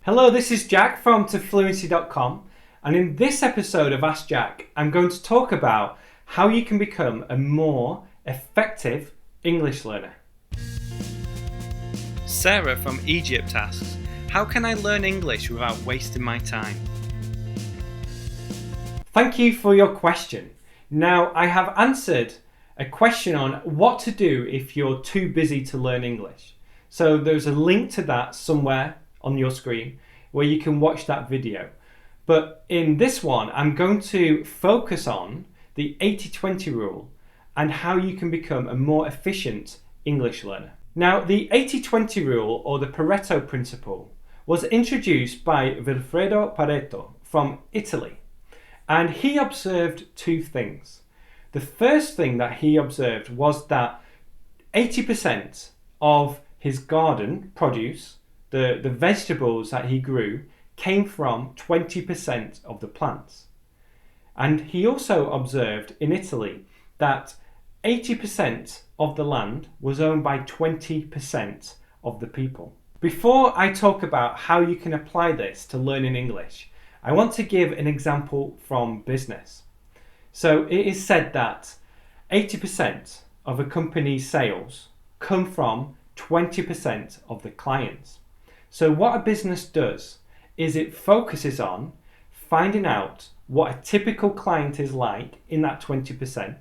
Hello, this is Jack from tofluency.com, and in this episode of Ask Jack, I'm going to talk about how you can become a more effective English learner. Sara from Egypt asks, how can I learn English without wasting my time? Thank you for your question. Now, I have answered a question on what to do if you're too busy to learn English. So there's a link to that somewhere on your screen where you can watch that video. But in this one, I'm going to focus on the 80-20 rule and how you can become a more efficient English learner. Now, the 80-20 rule, or the Pareto Principle, was introduced by Wilfredo Pareto from Italy. And he observed two things. The first thing that he observed was that 80% of his garden produce, the vegetables that he grew, came from 20% of the plants. And he also observed in Italy that 80% of the land was owned by 20% of the people. Before I talk about how you can apply this to learning English, I want to give an example from business. So it is said that 80% of a company's sales come from 20% of the clients. So what a business does is it focuses on finding out what a typical client is like in that 20%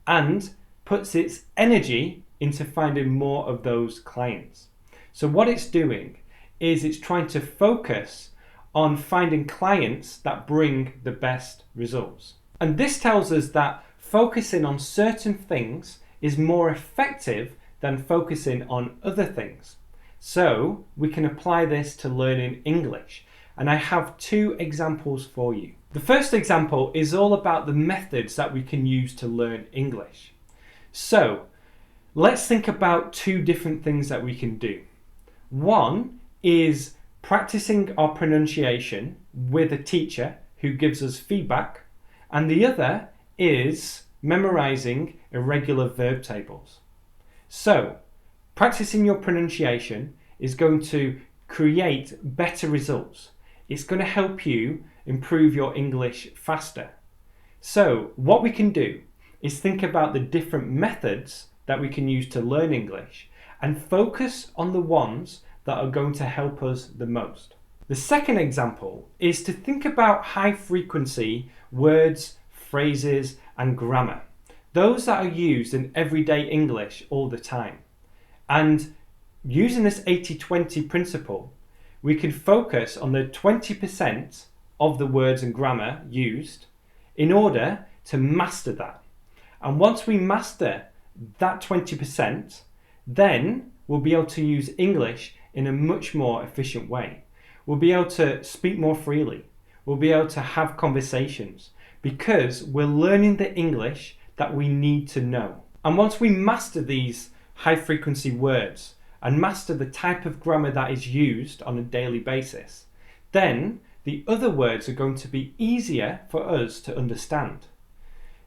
and puts its energy into finding more of those clients. So what it's doing is it's trying to focus on finding clients that bring the best results. And this tells us that focusing on certain things is more effective than focusing on other things. So we can apply this to learning English. And I have two examples for you. The first example is all about the methods that we can use to learn English. So let's think about two different things that we can do. One is practicing our pronunciation with a teacher who gives us feedback, and the other is memorizing irregular verb tables. So, practicing your pronunciation is going to create better results. It's going to help you improve your English faster. So, what we can do is think about the different methods that we can use to learn English and focus on the ones that are going to help us the most. The second example is to think about high frequency words, phrases, and grammar. Those that are used in everyday English all the time. And using this 80-20 principle, we can focus on the 20% of the words and grammar used in order to master that. And once we master that 20%, then we'll be able to use English in a much more efficient way. We'll be able to speak more freely. We'll be able to have conversations because we're learning the English that we need to know. And once we master these high frequency words and master the type of grammar that is used on a daily basis, then the other words are going to be easier for us to understand.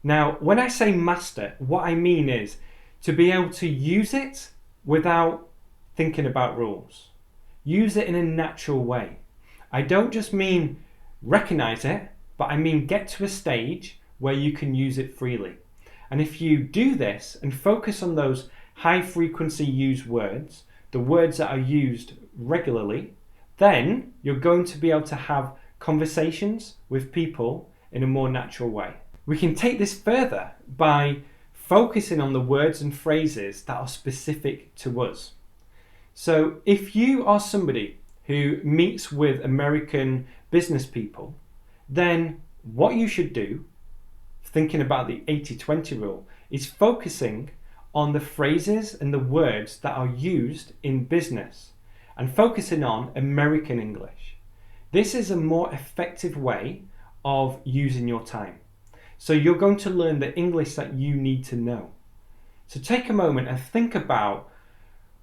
Now, when I say master, what I mean is to be able to use it without thinking about rules. Use it in a natural way. I don't just mean recognize it, but I mean get to a stage where you can use it freely. And if you do this and focus on those high frequency used words, the words that are used regularly, then you're going to be able to have conversations with people in a more natural way. We can take this further by focusing on the words and phrases that are specific to us. So if you are somebody who meets with American business people, then what you should do, thinking about the 80-20 rule, is focusing on the phrases and the words that are used in business and focusing on American English. This is a more effective way of using your time. So you're going to learn the English that you need to know. So take a moment and think about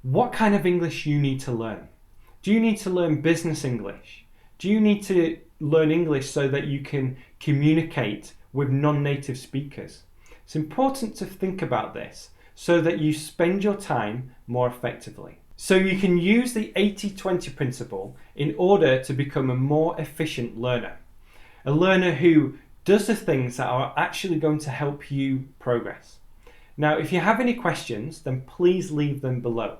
what kind of English you need to learn. Do you need to learn business English? Do you need to learn English so that you can communicate with non-native speakers? It's important to think about this so that you spend your time more effectively. So you can use the 80-20 principle in order to become a more efficient learner. A learner who does the things that are actually going to help you progress. Now, if you have any questions, then please leave them below.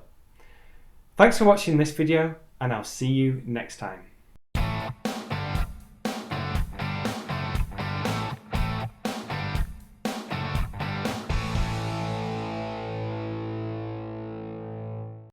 Thanks for watching this video, and I'll see you next time.